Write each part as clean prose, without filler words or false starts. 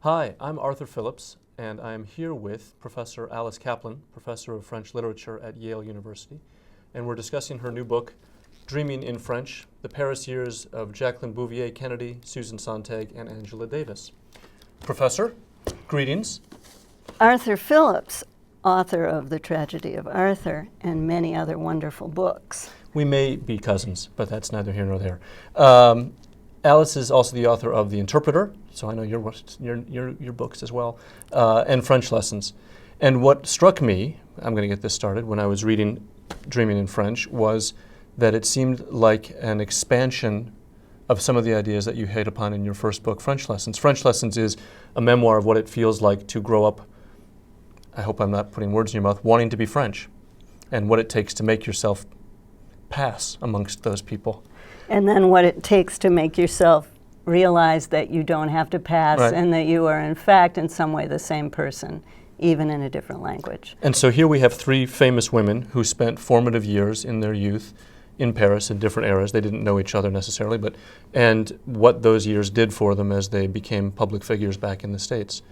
Hi, I'm Arthur Phillips, and I am here with Professor Alice Kaplan, Professor of French Literature at Yale University, and we're discussing her new book, Dreaming in French, The Paris Years of Jacqueline Bouvier Kennedy, Susan Sontag, and Angela Davis. Professor, greetings. Arthur Phillips, author of The Tragedy of Arthur and many other wonderful books. We may be cousins, but that's neither here nor there. Alice is also the author of The Interpreter, so I know your books as well, and French Lessons. And what struck me, I'm going to get this started, when I was reading Dreaming in French, was that it seemed like an expansion of some of the ideas that you hit upon in your first book, French Lessons. French Lessons is a memoir of what it feels like to grow up, I hope I'm not putting words in your mouth, wanting to be French, and what it takes to make yourself pass amongst those people. And then what it takes to make yourself realize that you don't have to pass, right, and that you are in fact in some way the same person, even in a different language. And so here we have three famous women who spent formative years in their youth in Paris in different eras. They didn't know each other necessarily, and what those years did for them as they became public figures back in the States.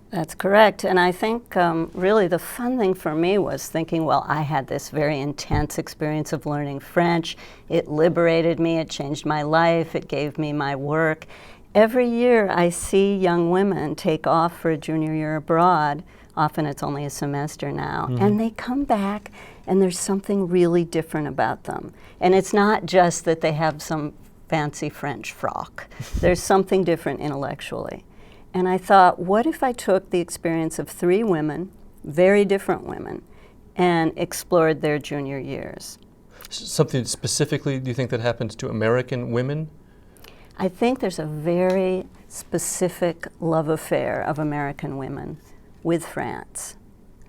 That's correct. And I think really the fun thing for me was thinking, well, I had this very intense experience of learning French. It liberated me. It changed my life. It gave me my work. Every year I see young women take off for a junior year abroad. Often it's only a semester now. Mm-hmm. And they come back and there's something really different about them. And it's not just that they have some fancy French frock. There's something different intellectually. And I thought, what if I took the experience of three women, very different women, and explored their junior years? Something specifically, do you think, that happens to American women? I think there's a very specific love affair of American women with France.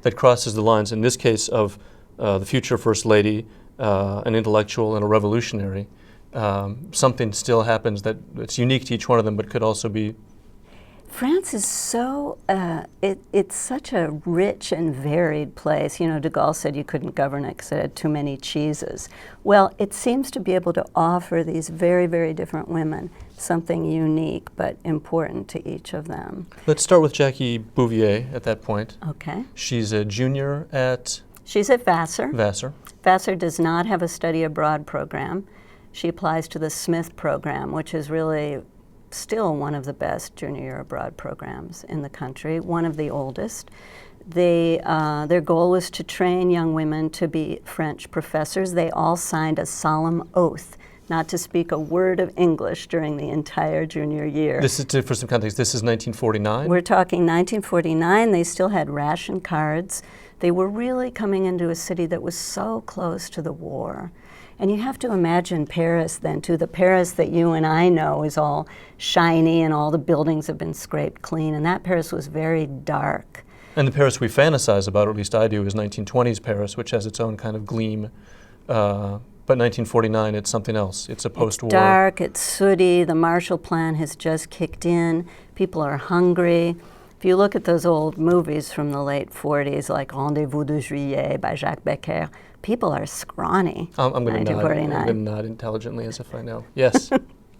That crosses the lines, in this case, of the future First Lady, an intellectual and a revolutionary. Something still happens that's unique to each one of them, but could also be... France is so, it's such a rich and varied place. You know, de Gaulle said you couldn't govern it because it had too many cheeses. Well, it seems to be able to offer these very, very different women something unique but important to each of them. Let's start with Jackie Bouvier at that point. Okay. She's a junior at? She's at Vassar. Vassar. Vassar does not have a study abroad program. She applies to the Smith program, which is really still one of the best junior year abroad programs in the country, one of the oldest. Their goal was to train young women to be French professors. They all signed a solemn oath not to speak a word of English during the entire junior year. This is, for some context, this is 1949? We're talking 1949. They still had ration cards. They were really coming into a city that was so close to the war. And you have to imagine Paris then, too. The Paris that you and I know is all shiny and all the buildings have been scraped clean, and that Paris was very dark. And the Paris we fantasize about, or at least I do, is 1920s Paris, which has its own kind of gleam. But 1949, it's something else. It's a post-war. It's dark, it's sooty, the Marshall Plan has just kicked in, people are hungry. If you look at those old movies from the late 40s, like Rendez-vous de Juillet by Jacques Becker, people are scrawny. I'm going to nod intelligently as if I know. Yes,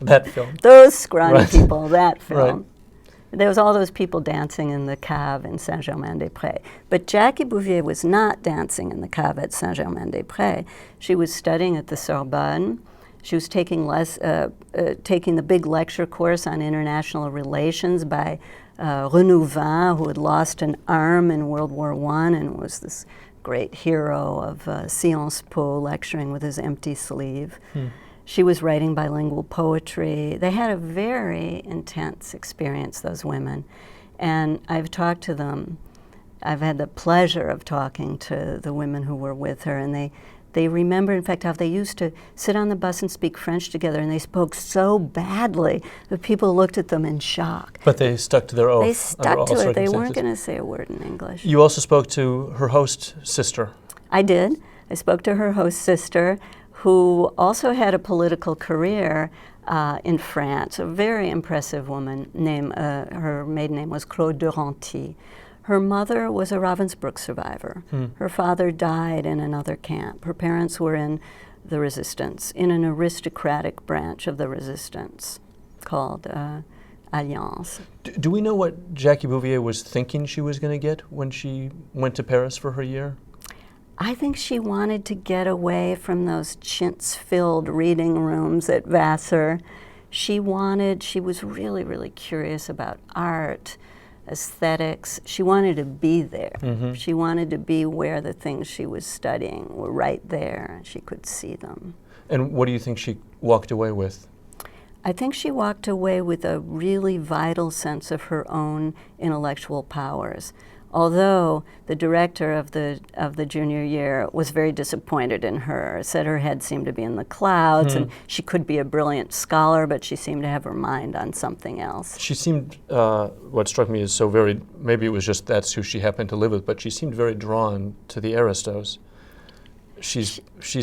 that film. Those scrawny people, that film. Right. There was all those people dancing in the cave in Saint-Germain-des-Prés. But Jackie Bouvier was not dancing in the cave at Saint-Germain-des-Prés. She was studying at the Sorbonne. She was taking the big lecture course on international relations by Renouvin, who had lost an arm in World War I and was this great hero of Sciences Po, lecturing with his empty sleeve. She was writing bilingual poetry. They had a very intense experience, those women. And I've talked to them. I've had the pleasure of talking to the women who were with her, and they remember, in fact, how they used to sit on the bus and speak French together, and they spoke so badly that people looked at them in shock. But they stuck to their oath. They stuck to it. They weren't going to say a word in English. You also spoke to her host sister. I did. I spoke to her host sister, who also had a political career in France, a very impressive woman. Her maiden name was Claude Duranty. Her mother was a Ravensbrück survivor. Her father died in another camp. Her parents were in the resistance, in an aristocratic branch of the resistance called alliance. Do we know what Jackie Bouvier was thinking she was going to get when she went to Paris for her year? I think she wanted to get away from those chintz-filled reading rooms at Vassar. She was really, really curious about art, aesthetics. She wanted to be there. Mm-hmm. She wanted to be where the things she was studying were right there, and she could see them. And what do you think she walked away with? I think she walked away with a really vital sense of her own intellectual powers. Although the director of the junior year was very disappointed in her, said her head seemed to be in the clouds, and she could be a brilliant scholar, but she seemed to have her mind on something else. She seemed, what struck me is so very, maybe it was just that's who she happened to live with, but she seemed very drawn to the aristos. She's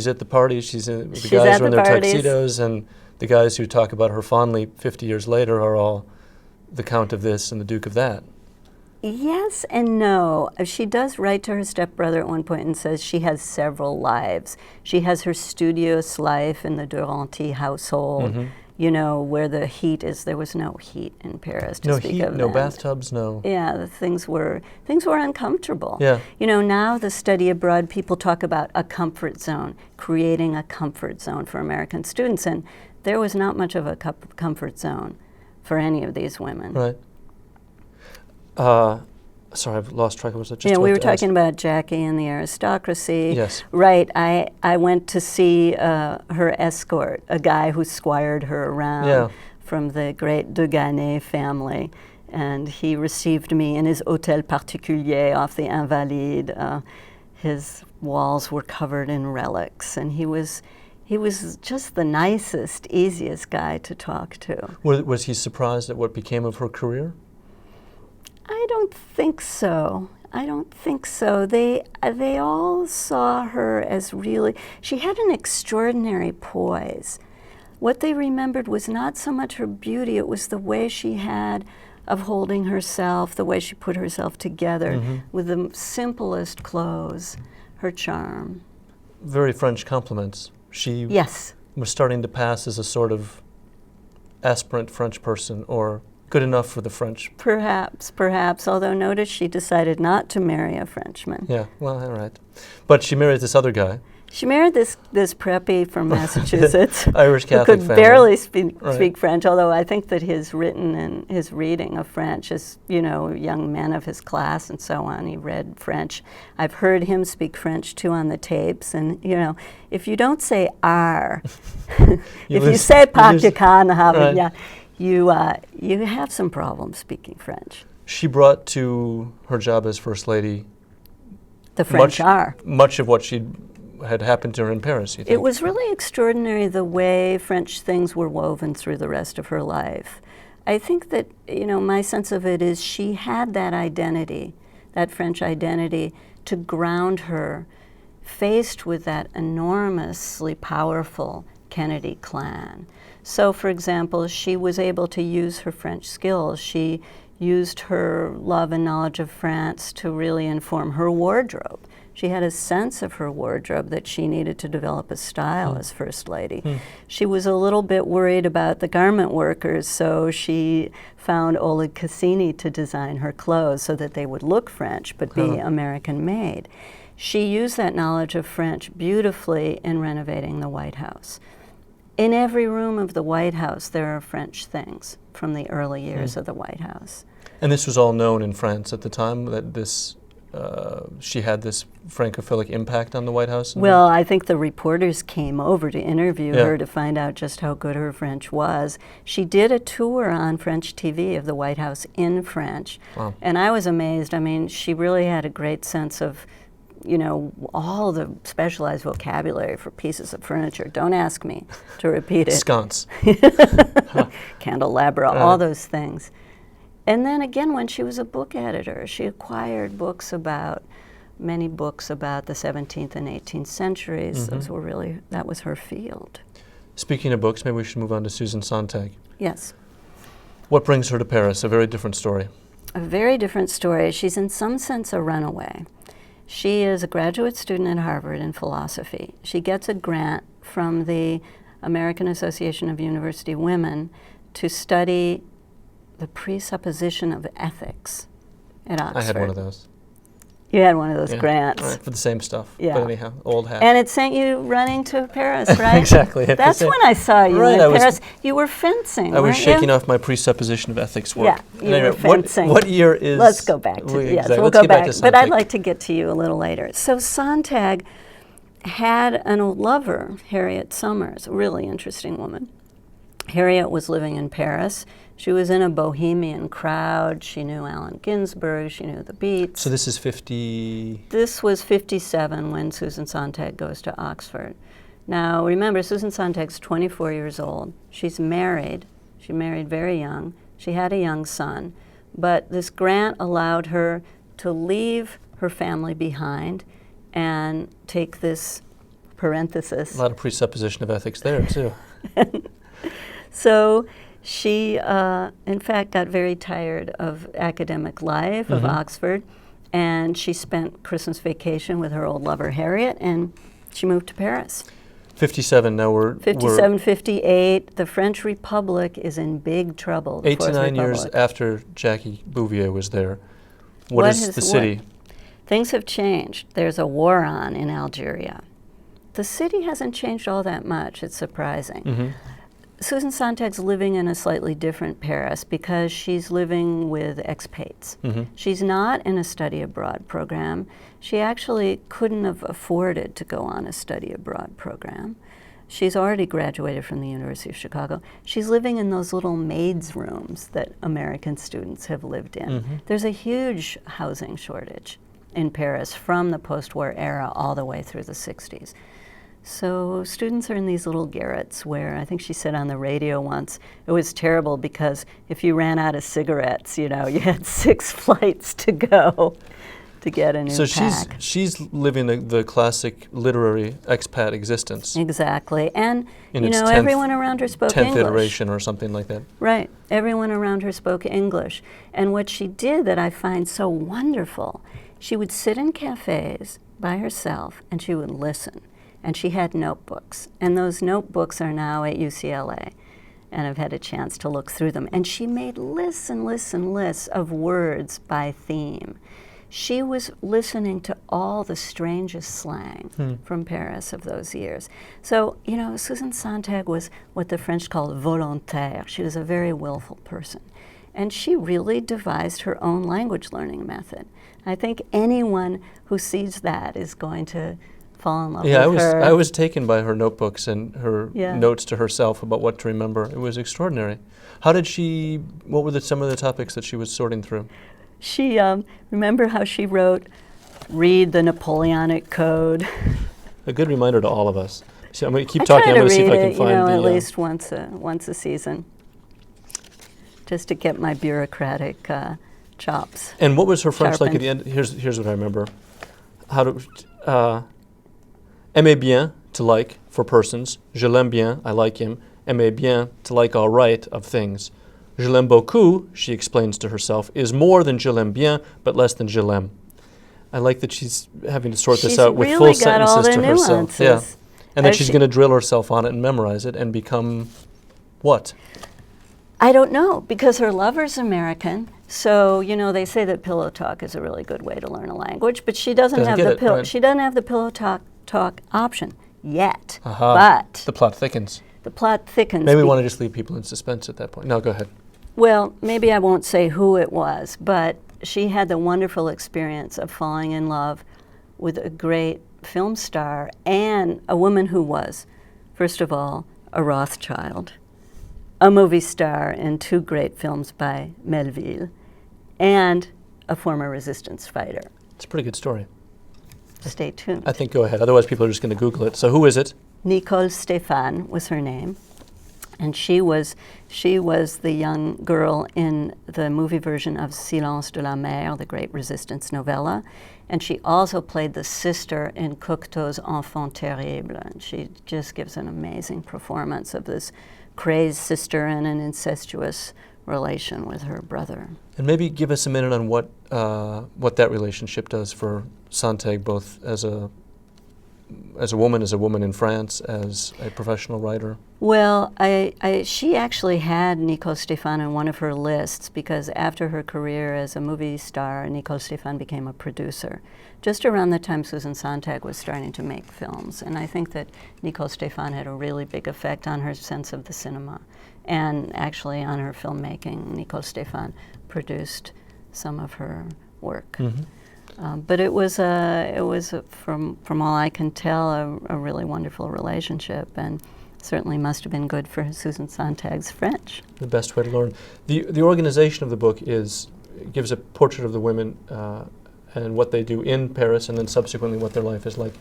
at the parties, the guys are in their tuxedos, and the guys who talk about her fondly 50 years later are all the Count of this and the Duke of that. Yes and no. She does write to her stepbrother at one point and says she has several lives. She has her studious life in the Duranty household, you know, where the heat is. There was no heat in Paris to speak of. No bathtubs, no. Yeah, the things were uncomfortable. Yeah. You know, now the study abroad, people talk about a comfort zone, creating a comfort zone for American students, and there was not much of a comfort zone for any of these women. Right. Sorry, I've lost track. Was it just? Yeah, we were talking about Jackie and the aristocracy. Yes. Right. I went to see her escort, a guy who squired her around from the great de Ganay family, and he received me in his hôtel particulier off the Invalides. His walls were covered in relics, and he was just the nicest, easiest guy to talk to. Was he surprised at what became of her career? I don't think so. They all saw her as really, she had an extraordinary poise. What they remembered was not so much her beauty, it was the way she had of holding herself, the way she put herself together with the simplest clothes, her charm. Very French compliments. She was starting to pass as a sort of aspirant French person, or good enough for the French. Perhaps, although notice she decided not to marry a Frenchman. Yeah, well, all right. But she married this other guy. She married this preppy from Massachusetts Irish Catholic who could family. barely speak French, although I think that his written and his reading of French is, you know, young men of his class and so on, he read French. I've heard him speak French too on the tapes, and, you know, if you don't say "r," if you say "pas de canne," you have some problems speaking French. She brought to her job as First Lady the French R. Much of what had happened to her in Paris, you think? It was really extraordinary the way French things were woven through the rest of her life. I think that, you know, my sense of it is she had that identity, that French identity, to ground her faced with that enormously powerful Kennedy clan. So, for example, she was able to use her French skills. She used her love and knowledge of France to really inform her wardrobe. She had a sense of her wardrobe that she needed to develop a style as First Lady. She was a little bit worried about the garment workers, so she found Oleg Cassini to design her clothes so that they would look French but be American-made. She used that knowledge of French beautifully in renovating the White House. In every room of the White House, there are French things from the early years of the White House. And this was all known in France at the time, that she had this Francophilic impact on the White House? Well, I think the reporters came over to interview her to find out just how good her French was. She did a tour on French TV of the White House in French. Wow. And I was amazed. I mean, she really had a great sense of, you know, all the specialized vocabulary for pieces of furniture. Don't ask me to repeat it. Sconce. Candelabra, all those things. And then again, when she was a book editor, she acquired many books about the 17th and 18th centuries. Those were that was her field. Speaking of books, maybe we should move on to Susan Sontag. Yes. What brings her to Paris? A very different story. A very different story. She's in some sense a runaway. She is a graduate student at Harvard in philosophy. She gets a grant from the American Association of University Women to study The Presupposition of Ethics at Oxford. I had one of those. You had one of those grants. Right, for the same stuff. Yeah. But anyhow, old hat. And it sent you running to Paris, right? Exactly. That's when I saw you Right, in Paris. You were fencing, I was weren't shaking you? off my presupposition of ethics work. Yeah, you were fencing. What year is... Let's go back to... Yes, exactly. we'll Let's go get back. to But I'd Sontag. like to get to you a little later. So Sontag had an old lover, Harriet Summers, a really interesting woman. Harriet was living in Paris. She was in a bohemian crowd. She knew Allen Ginsberg. She knew the Beats. So this is 50... This was 57 when Susan Sontag goes to Oxford. Now, remember, Susan Sontag's 24 years old. She's married. She married very young. She had a young son. But this grant allowed her to leave her family behind and take this parenthesis. A lot of presupposition of ethics there, too. So she, in fact, got very tired of academic life, of Oxford, and she spent Christmas vacation with her old lover, Harriet, and she moved to Paris. 57, now we're... 57, 58, the French Republic is in big trouble. The 8 to Fourth 9 years Republic. after Jackie Bouvier was there. What is the city? Things have changed. There's a war on in Algeria. The city hasn't changed all that much. It's surprising. Susan Sontag's living in a slightly different Paris because she's living with expats. She's not in a study abroad program. She actually couldn't have afforded to go on a study abroad program. She's already graduated from the University of Chicago. She's living in those little maids' rooms that American students have lived in. There's a huge housing shortage in Paris from the post-war era all the way through the 60s. So students are in these little garrets where, I think she said on the radio once, it was terrible because if you ran out of cigarettes, you know, you had 6 flights to go to get a new So pack. she's living the classic literary expat existence. Exactly. And, In you its know, 10th everyone around her spoke 10th English. iteration or something like that. Right. Everyone around her spoke English. And what she did that I find so wonderful, she would sit in cafes by herself and she would listen. And she had notebooks. And those notebooks are now at UCLA. And I've had a chance to look through them. And she made lists and lists and lists of words by theme. She was listening to all the strangest slang from Paris of those years. So, you know, Susan Sontag was what the French call volontaire. She was a very willful person. And she really devised her own language learning method. I think anyone who sees that is going to fall in love with her. I was taken by her notebooks and her Yeah. notes to herself about what to remember. It was extraordinary. How did she, what were some of the topics that she was sorting through? She, remember how she wrote, read the Napoleonic Code? A good reminder to all of us. So I'm going to keep I talking. try I'm to going to see if read I can it, find you know, the... at least once a season, just to get my bureaucratic chops. And what was her French like at sharpened. the end? Here's what I remember. How to... aimer bien, to like, for persons. Je l'aime bien, I like him. Aimer bien, to like all right, of things. Je l'aime beaucoup, she explains to herself, is more than je l'aime bien, but less than je l'aime. I like that she's having to sort this She's out with really full got all sentences the to herself. nuances. And then As she's she- going to drill herself on it and memorize it and become what? I don't know, because her lover's American. So, you know, they say that pillow talk is a really good way to learn a language, but she doesn't have get the it, right. she doesn't have the pillow talk option yet. Aha. But The plot thickens. the plot thickens. Maybe we want to just leave people in suspense at that point. No, go ahead. Well, maybe I won't say who it was, but she had the wonderful experience of falling in love with a great film star and a woman who was, first of all, a Rothschild, a movie star in 2 great films by Melville, and a former resistance fighter. It's a pretty good story. Stay tuned. I think go ahead. Otherwise, people are just going to Google it. So who is it? Nicole Stéphane was her name, and she was the young girl in the movie version of Silence de la Mer, the great resistance novella, and she also played the sister in Cocteau's Enfant Terrible, and she just gives an amazing performance of this crazed sister in an incestuous relation with her brother. And maybe give us a minute on what that relationship does for Sontag, both as a as a woman in France, as a professional writer? Well, she actually had Nicole Stéphane on one of her lists because after her career as a movie star, Nicole Stéphane became a producer. Just around the time Susan Sontag was starting to make films. And I think that Nicole Stéphane had a really big effect on her sense of the cinema and actually on her filmmaking. Nicole Stéphane produced some of her work. But it was from all I can tell, a really wonderful relationship, and certainly must have been good for Susan Sontag's French. The best way to learn. The organization of the book gives a portrait of the women and what they do in Paris, and then subsequently what their life is like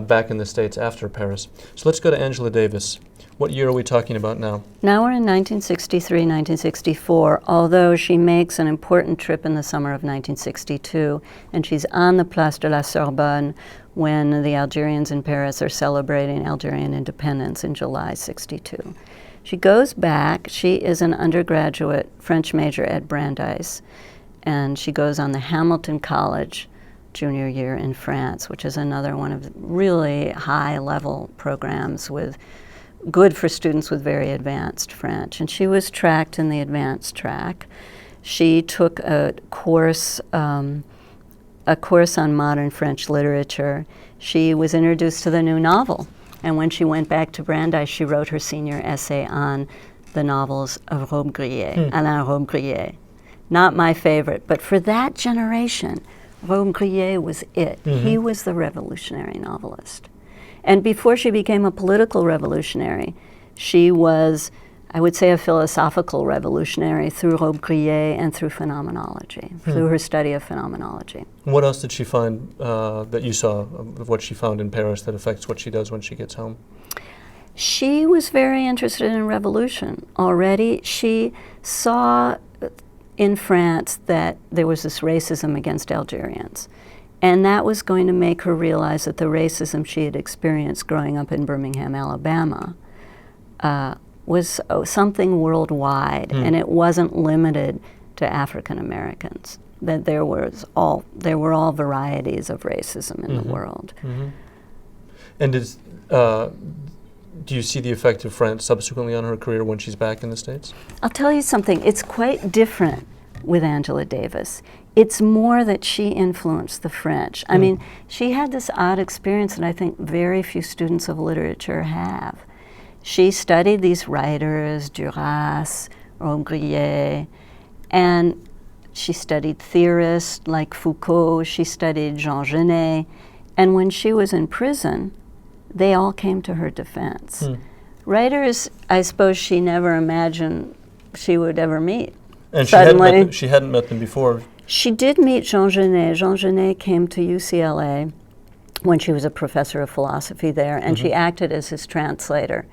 back in the States after Paris. So let's go to Angela Davis. What year are we talking about now? Now we're in 1963, 1964, although she makes an important trip in the summer of 1962, and she's on the Place de la Sorbonne when the Algerians in Paris are celebrating Algerian independence in July '62. She goes back. She is an undergraduate French major at Brandeis, and she goes on the Hamilton College junior year in France, which is another one of the really high-level programs with good for students with very advanced French. And she was tracked in the advanced track. She took a course on modern French literature. She was introduced to the new novel. And when she went back to Brandeis, she wrote her senior essay on the novels of Robbe-Grillet, Alain Robbe-Grillet. Not my favorite, but for that generation, Robbe-Grillet was it. He was the revolutionary novelist. And before she became a political revolutionary, she was, I would say, a philosophical revolutionary through Robbe-Grillet and through phenomenology, through her study of phenomenology. What else did she find that you saw of what she found in Paris that affects what she does when she gets home? She was very interested in revolution already. She saw in France that there was this racism against Algerians. And that was going to make her realize that the racism she had experienced growing up in Birmingham, Alabama, was something worldwide, and it wasn't limited to African Americans. That there were all varieties of racism in the world. And do you see the effect of France subsequently on her career when she's back in the States? I'll tell you something. It's quite different with Angela Davis. It's more that she influenced the French. I mean, she had this odd experience that I think very few students of literature have. She studied these writers, Duras, Robbe-Grillet, and she studied theorists like Foucault, she studied Jean Genet, and when she was in prison, they all came to her defense. Writers, I suppose she never imagined she would ever meet. And Suddenly, she hadn't met them before. She did meet Jean Genet. Jean Genet came to UCLA when she was a professor of philosophy there, and she acted as his translator.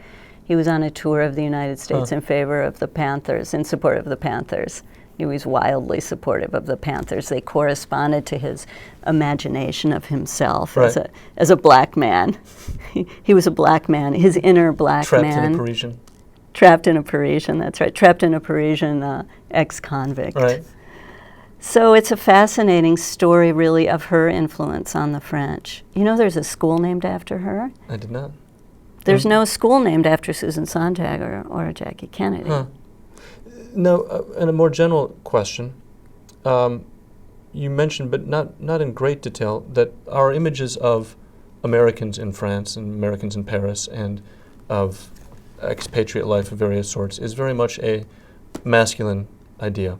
He was on a tour of the United States in favor of the Panthers, in support of the Panthers. He was wildly supportive of the Panthers. They corresponded to his imagination of himself as a black man. He was a black man, his inner black man. Trapped in a Parisian. Trapped in a Parisian, that's right. Trapped in a Parisian ex-convict. Right. So it's a fascinating story, really, of her influence on the French. You know there's a school named after her? I did not. There's no school named after Susan Sontag or Jackie Kennedy. No, and a more general question. You mentioned, but not in great detail, that our images of Americans in France and Americans in Paris and of expatriate life of various sorts is very much a masculine idea.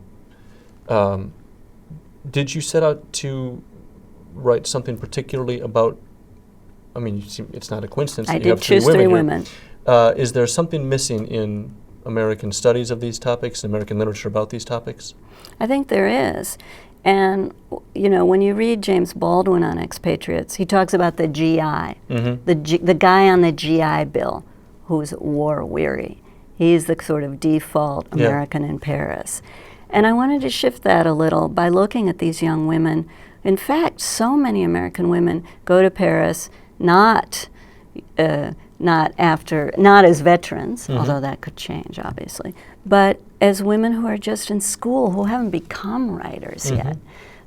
Did you set out to write something particularly about, I mean, it's not a coincidence that you have choose three women. Is there something missing in American studies of these topics, American literature about these topics? I think there is. And, you know, when you read James Baldwin on expatriates, he talks about the GI, the guy on the GI Bill who's war-weary. He's the sort of default American in Paris. And I wanted to shift that a little by looking at these young women. In fact, so many American women go to Paris not as veterans, although that could change, obviously, but as women who are just in school, who haven't become writers yet.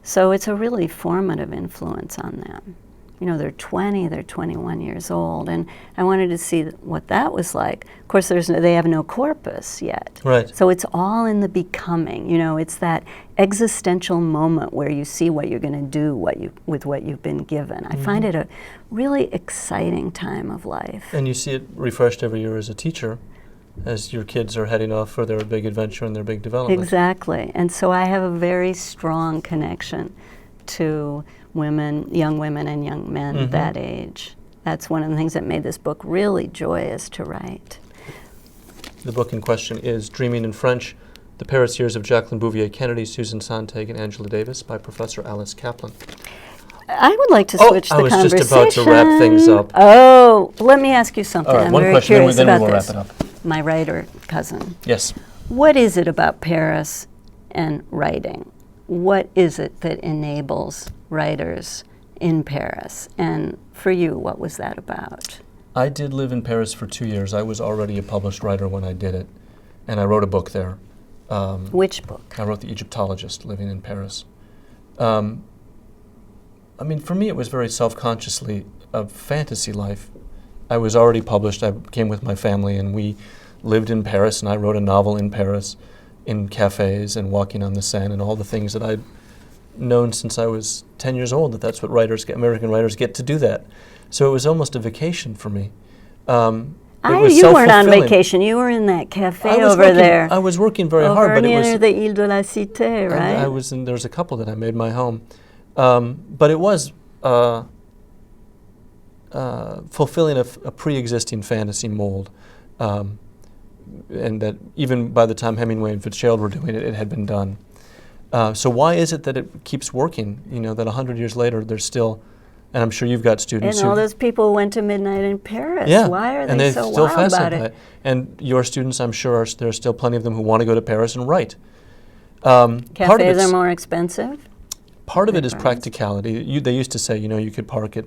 So it's a really formative influence on them. you know, they're 20, they're 21 years old, and I wanted to see what that was like. Of course, they have no corpus yet. Right. So it's all in the becoming, you know, it's that existential moment where you see what you're going to do with what you've been given. I find it a really exciting time of life. And you see it refreshed every year as a teacher, as your kids are heading off for their big adventure and their big development. Exactly. And so I have a very strong connection to women, young women and young men that age. That's one of the things that made this book really joyous to write. The book in question is Dreaming in French, The Paris Years of Jacqueline Bouvier Kennedy, Susan Sontag, and Angela Davis by Professor Alice Kaplan. I would like to switch the conversation. I was just about to wrap things up. Oh, let me ask you something. All right, I'm one very question, curious then about we'll this. wrap it up. My writer cousin. Yes. What is it about Paris and writing? What is it that enables writers in Paris? And for you, what was that about? I did live in Paris for 2 years. I was already a published writer when I did it, and I wrote a book there. Which book? I wrote The Egyptologist, living in Paris. I mean, for me, it was very self-consciously a fantasy life. I was already published. I came with my family, and we lived in Paris, and I wrote a novel in Paris, in cafes and walking on the Seine, and all the things that I'd known since I was 10 years old, that's what American writers get to do that. So it was almost a vacation for me. You weren't on vacation. You were in that cafe over there. I was working very hard, but it was near the Ile de la Cité, right? There was a couple that I made my home, but it was fulfilling a pre-existing fantasy mold, and that even by the time Hemingway and Fitzgerald were doing it, it had been done. So why is it that it keeps working? You know, that 100 years later, there's still, and I'm sure you've got students and all those people went to Midnight in Paris. Yeah, why are and they they're so still wild fascinated about by it? And your students, I'm sure, there are still plenty of them who want to go to Paris and write. Cafes are more expensive? Part of it is practicality. They used to say, you know, you could park at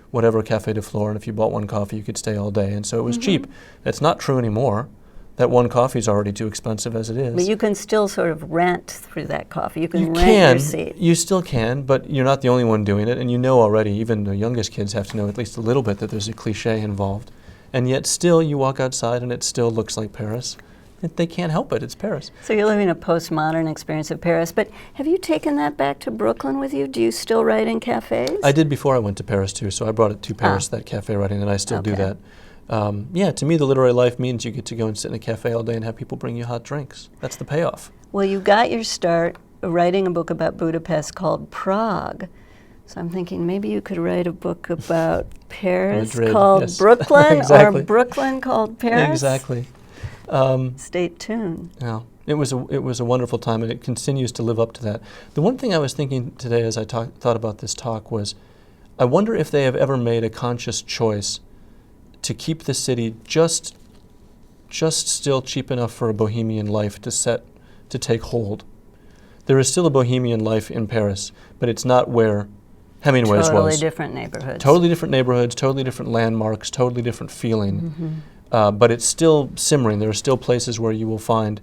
whatever Café de Flore, and if you bought one coffee, you could stay all day, and so it was cheap. That's not true anymore. That one coffee is already too expensive as it is. But you can still sort of rent through that coffee. You can rent your seat. You still can, but you're not the only one doing it, and you know already, even the youngest kids have to know at least a little bit that there's a cliche involved. And yet still, you walk outside and it still looks like Paris. They can't help it, it's Paris. So you're living a postmodern experience of Paris, but have you taken that back to Brooklyn with you? Do you still write in cafes? I did before I went to Paris too, so I brought it to Paris, that cafe writing, and I still do that. Yeah, to me, the literary life means you get to go and sit in a cafe all day and have people bring you hot drinks. That's the payoff. Well, you got your start writing a book about Budapest called Prague. So I'm thinking maybe you could write a book about Paris Madrid, called yes. Brooklyn Exactly. or Brooklyn called Paris. Exactly. Stay tuned. Yeah, it was a wonderful time, and it continues to live up to that. The one thing I was thinking today as I thought about this talk was, I wonder if they have ever made a conscious choice to keep the city just still cheap enough for a bohemian life to take hold. There is still a bohemian life in Paris, but it's not where Hemingway's was. Totally different neighborhoods. Totally different neighborhoods, totally different landmarks, totally different feeling. But it's still simmering. There are still places where you will find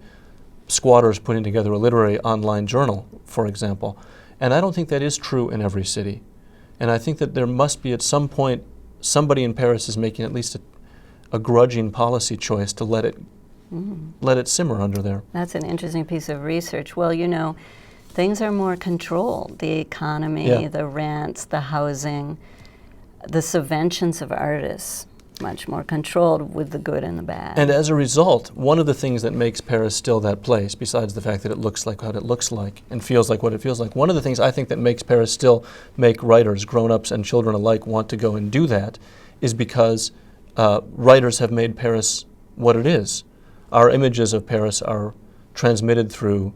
squatters putting together a literary online journal, for example. And I don't think that is true in every city. And I think that there must be at some point somebody in Paris is making at least a grudging policy choice to let it simmer under there. That's an interesting piece of research. Well, you know, things are more controlled. The economy, the rents, the housing, the subventions of artists, much more controlled with the good and the bad. And as a result, one of the things that makes Paris still that place, besides the fact that it looks like what it looks like and feels like what it feels like, one of the things I think that makes Paris still make writers, grown-ups and children alike, want to go and do that is because writers have made Paris what it is. Our images of Paris are transmitted through,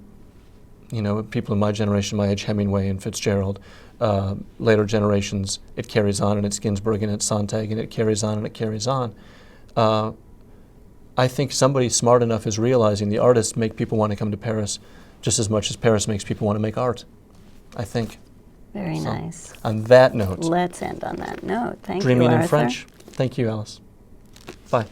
you know, people in my generation, my age, Hemingway and Fitzgerald. Later generations, it carries on, and it's Ginsberg and it's Sontag, and it carries on and it carries on. I think somebody smart enough is realizing the artists make people want to come to Paris just as much as Paris makes people want to make art, I think. Very nice. On that note. Let's end on that note. Thank you, Dreaming Arthur. in French. Thank you, Alice. Bye.